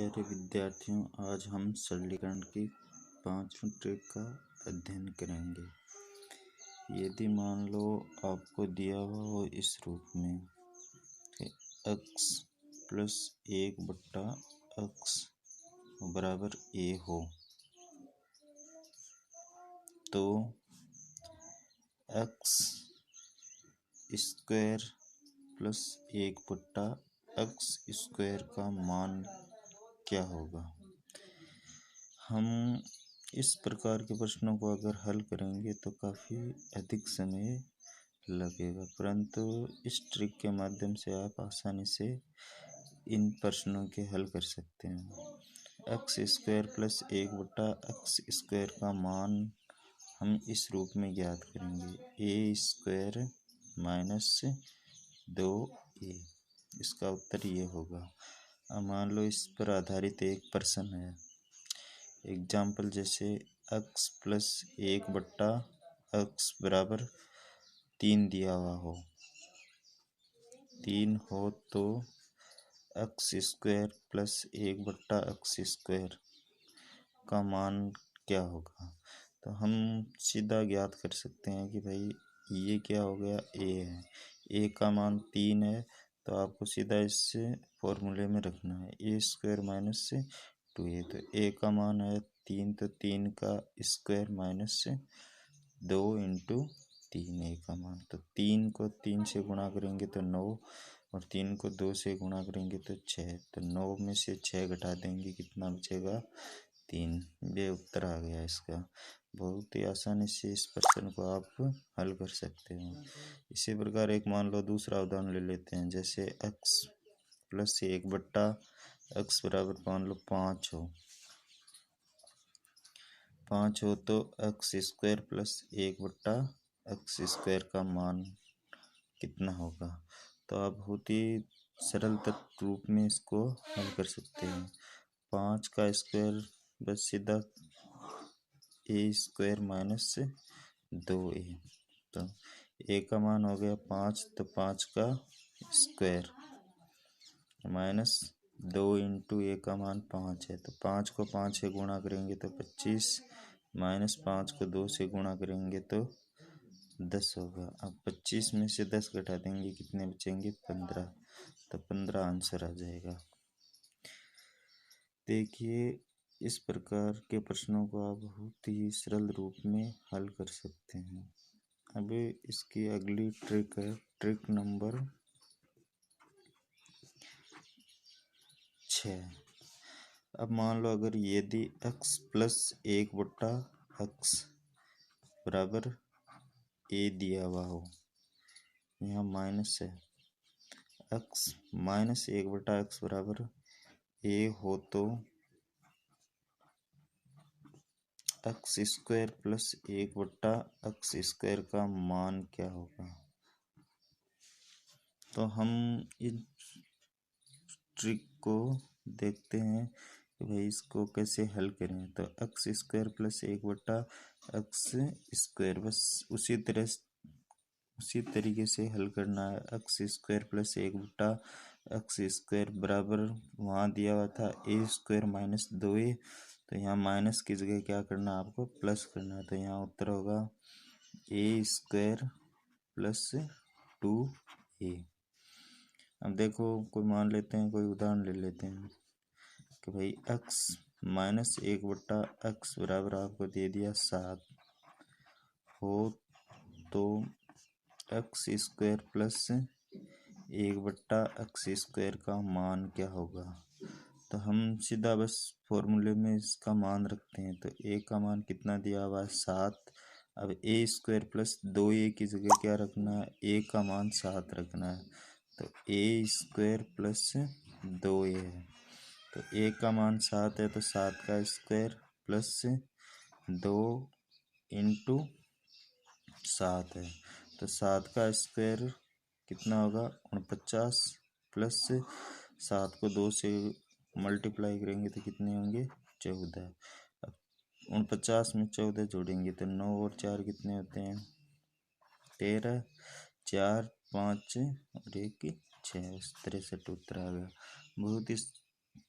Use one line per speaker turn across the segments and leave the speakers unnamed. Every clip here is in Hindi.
प्यारे विद्यार्थियों, आज हम सरलीकरण की 5वीं ट्रिक का अध्ययन करेंगे। यदि मान लो आपको दिया हुआ हो इस रूप में कि x प्लस 1/x बराबर a हो, तो x square plus 1/x square का मान क्या होगा। हम इस प्रकार के प्रश्नों को अगर हल करेंगे तो काफ़ी अधिक समय लगेगा, परंतु इस ट्रिक के माध्यम से आप आसानी से इन प्रश्नों के हल कर सकते हैं। X square plus 1/x square का मान हम इस रूप में ज्ञात करेंगे, ए स्क्वायर माइनस 2a। इसका उत्तर ये होगा। अब मान लो इस पर आधारित एक प्रश्न है। एग्जाम्पल जैसे x प्लस 1/x बराबर 3 दिया हुआ हो, 3 हो तो x square plus 1/x square का मान क्या होगा। तो हम सीधा ज्ञात कर सकते हैं कि भाई ये क्या हो गया, a है, a का मान 3 है, तो आपको सीधा इससे फॉर्मूले में रखना है ए स्क्वायर माइनस 2a। तो a का मान है 3, तो 3 का स्क्वायर माइनस 2 इंटू 3 a का मान। तो 3 को 3 से गुणा करेंगे तो 9, और 3 को 2 से गुणा करेंगे तो 6। तो 9 में से 6 घटा देंगे, कितना बचेगा, 3। ये उत्तर आ गया इसका। बहुत ही आसानी से इस प्रश्न को आप हल कर सकते हो। इसी प्रकार एक मान लो दूसरा उदाहरण ले लेते हैं। जैसे x प्लस 1/x बराबर मान लो 5 हो, 5 हो तो x square plus 1/x square का मान कितना होगा। तो आप बहुत ही सरल रूप में इसको हल कर सकते हैं। 5 का स्क्वायर बस सीधा a स्क्वायर माइनस 2a। तो a का मान हो गया 5, तो 5 का स्क्वायर माइनस 2 इंटू a का मान 5 है, तो 5 को 5 से गुणा करेंगे तो 25, माइनस 5 को 2 से गुणा करेंगे तो 10 होगा। अब 25 में से 10 घटा देंगे, कितने बचेंगे, 15। तो 15 आंसर आ जाएगा। देखिए, इस प्रकार के प्रश्नों को आप बहुत ही सरल रूप में हल कर सकते हैं। अभी इसकी अगली ट्रिक है, ट्रिक नंबर 6। अब मान लो अगर यदि x प्लस 1/x बराबर a दिया हुआ हो, यहाँ माइनस है, x माइनस 1/x बराबर a हो तो x square plus 1/x square का मान क्या होगा। तो हम इस ट्रिक को देखते हैं कि भाई इसको कैसे हल करें। तो x square plus 1/x square, बस उसी तरीके से हल करना है। x square plus 1/x square बराबर वहाँ दिया हुआ था a स्क्वायर माइनस 2a, तो यहाँ माइनस की जगह क्या करना है, आपको प्लस करना है। तो यहाँ उत्तर होगा a स्क्वायर प्लस 2a। अब देखो, कोई मान लेते हैं, कोई उदाहरण ले लेते हैं कि भाई x माइनस 1/x बराबर आपको दे दिया 7 हो तो x square plus 1/x square का मान क्या होगा। तो हम सीधा बस फॉर्मूले में इसका मान रखते हैं। तो a का मान कितना दिया हुआ है, 7। अब a स्क्वायर प्लस 2a की जगह क्या रखना है, a का मान 7 रखना है। तो a स्क्वायर प्लस 2a है, तो a का मान 7 है, तो 7 का स्क्वायर प्लस 2 इंटू 7 है, तो 7 का स्क्वायर कितना होगा, 49, प्लस 7 को 2 से मल्टीप्लाई करेंगे तो कितने होंगे, 14। अब 49 में 14 जोड़ेंगे तो 9 और 4 कितने होते हैं, 13, 4, 5 और 1 6। इस तरह से उत्तर आ गया। बहुत ही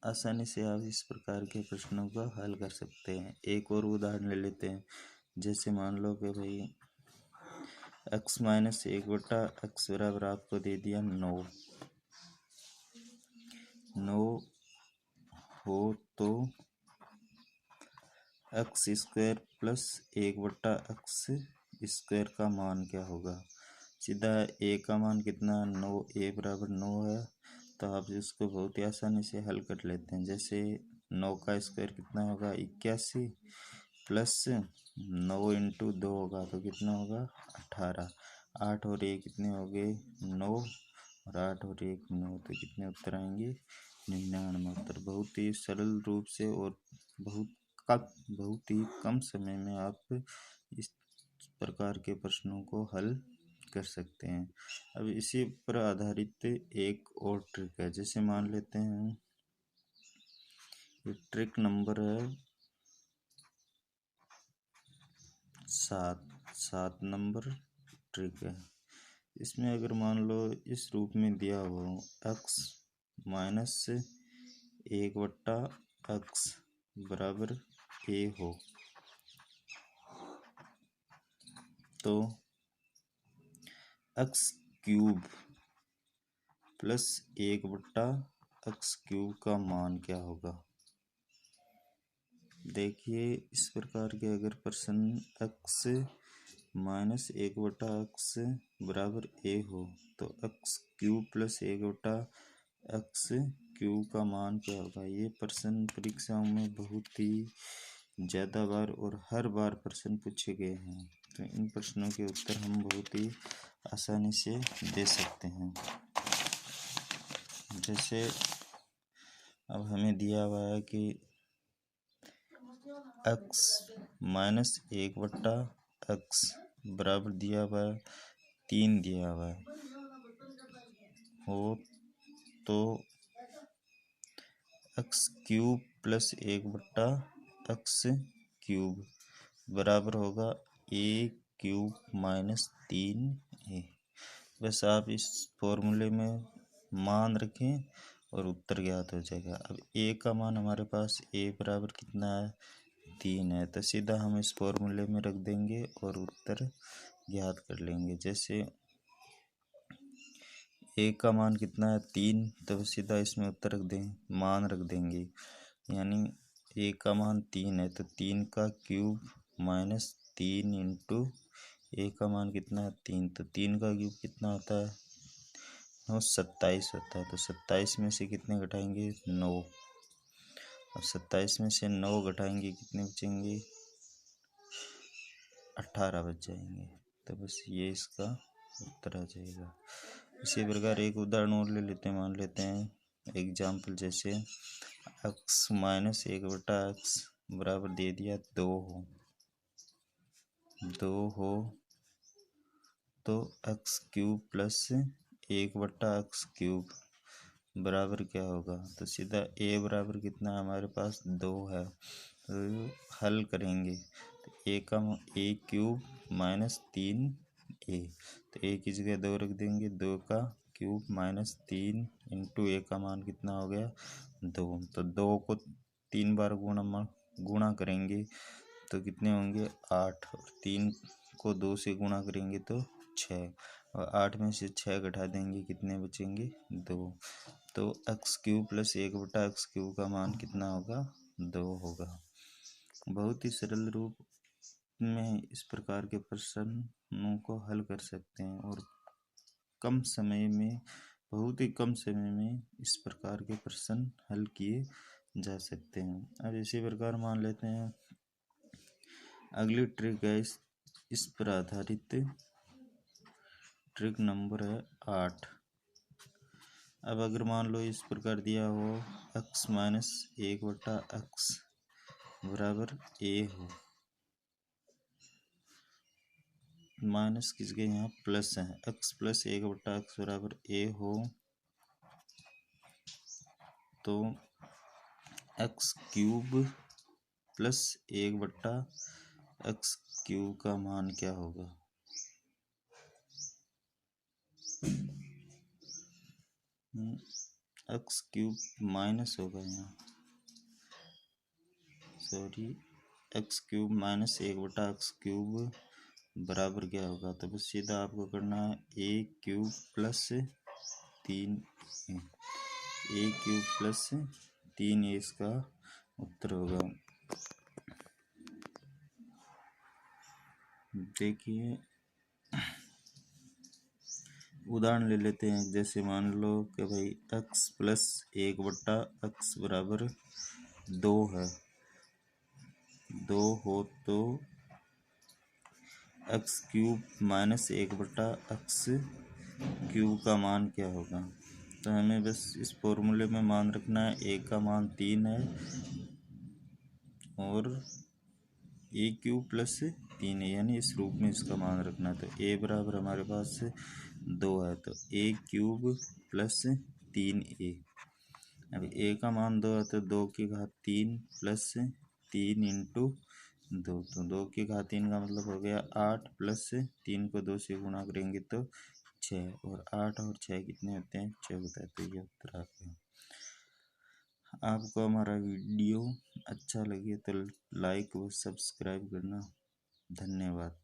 आसानी से आप इस प्रकार के प्रश्नों का हल कर सकते हैं। एक और उदाहरण ले लेते हैं। जैसे मान लो कि भाई x माइनस 1/x बराबर आपको दे दिया 9 हो तो एक्स स्क्वायर प्लस 1/x² का मान क्या होगा। सीधा ए का मान कितना 9, ए बराबर 9 है, तो आप इसको बहुत ही आसानी से हल कर लेते हैं। जैसे 9 का स्क्वायर कितना होगा 81, प्लस 9 इंटू 2 होगा तो कितना होगा 18। 8 और 1 कितने हो गए 9, और 8 और 1 9, तो कितने उत्तर आएंगे 99 उत्तर। बहुत ही सरल रूप से और बहुत ही कम समय में आप इस प्रकार के प्रश्नों को हल कर सकते हैं। अब इसी पर आधारित एक और ट्रिक है। जैसे मान लेते हैं ये ट्रिक नंबर है 7 नंबर ट्रिक है। इसमें अगर मान लो इस रूप में दिया हुआ x माइनस 1/x बराबर a हो तो x³ प्लस 1/x³ का मान क्या होगा। देखिए इस प्रकार के अगर प्रश्न x माइनस 1/x बराबर a हो तो x³ प्लस 1/x³ का मान क्या होगा। ये प्रश्न परीक्षाओं में बहुत ही ज़्यादा बार और हर बार प्रश्न पूछे गए हैं, तो इन प्रश्नों के उत्तर हम बहुत ही आसानी से दे सकते हैं। जैसे अब हमें दिया हुआ है कि x माइनस 1/x बराबर दिया हुआ है 3 दिया हुआ है हो तो x³ प्लस 1/x³ बराबर होगा a³ माइनस 3a। बस आप इस फॉर्मूले में मान रखें और उत्तर ज्ञात हो जाएगा। अब a का मान हमारे पास a बराबर कितना है 3 है, तो सीधा हम इस फॉर्मूले में रख देंगे और उत्तर ज्ञात कर लेंगे। जैसे a का मान कितना है 3, तो सीधा इसमें उत्तर रख दें, मान रख देंगे। यानी a का मान 3 है तो 3 का क्यूब माइनस 3 इंटू a का मान कितना है 3, तो 3 का क्यूब कितना होता है 27 होता है। तो 27 में से कितने घटाएंगे 9, और 27 में से 9 घटाएंगे कितने बचेंगे 18 बच जाएंगे। तो बस ये इसका उत्तर आ जाएगा। इसी प्रकार एक उदाहरण और ले लेते हैं। मान लेते हैं एग्जाम्पल, जैसे x माइनस 1/x बराबर दे दिया 2 हो तो x³ प्लस 1/x³ बराबर क्या होगा। तो सीधा a बराबर कितना हमारे पास 2 है, तो हल करेंगे तो a³ माइनस 3a, तो a की जगह 2 रख देंगे, 2 का क्यूब माइनस 3 इंटू a का मान कितना हो गया 2। तो 2 को 3 बार गुणा करेंगे तो कितने होंगे 8, और 3 को 2 से गुणा करेंगे तो 6, और 8 में से 6 घटा देंगे कितने बचेंगे 2। तो x³ प्लस 1/x³ का मान कितना होगा 2 होगा। बहुत ही सरल रूप में इस प्रकार के प्रश्नों को हल कर सकते हैं और कम समय में, बहुत ही कम समय में इस प्रकार के प्रश्न हल किए जा सकते हैं। अब इसी प्रकार मान लेते हैं अगली ट्रिक है इस पर आधारित ट्रिक नंबर है 8। अब अगर मान लो इस प्रकार दिया हो x माइनस 1/x बराबर a हो, माइनस किस गए यहाँ प्लस है, x प्लस 1/x बराबर a हो तो x³ प्लस 1/x³ का मान क्या होगा। एक्स क्यूब माइनस होगा यहाँ, sorry, x cube minus 1/x³ बराबर क्या होगा। तो बस सीधा आपको करना है a³ प्लस 3a इसका उत्तर होगा। देखिए उदाहरण ले लेते हैं। जैसे मान लो कि भाई x प्लस 1/x बराबर 2 है, 2 हो तो x³ माइनस 1/x³ का मान क्या होगा। तो हमें बस इस फॉर्मूले में मान रखना है a का मान 3 है और a³ प्लस 3 है, यानी इस रूप में इसका मान रखना है। तो a बराबर हमारे पास 2 है, तो a³ प्लस 3a। अब a का मान 2 है तो 2 की घात 3 प्लस 3 इंटू 2, तो 2 की घात 3 का मतलब हो गया 8 प्लस 3 को 2 से गुणा करेंगे तो 6, और 8 और 6 कितने होते हैं, 14। तो ये उत्तर आ गया। आपको हमारा वीडियो अच्छा लगे तो लाइक व सब्सक्राइब करना। धन्यवाद।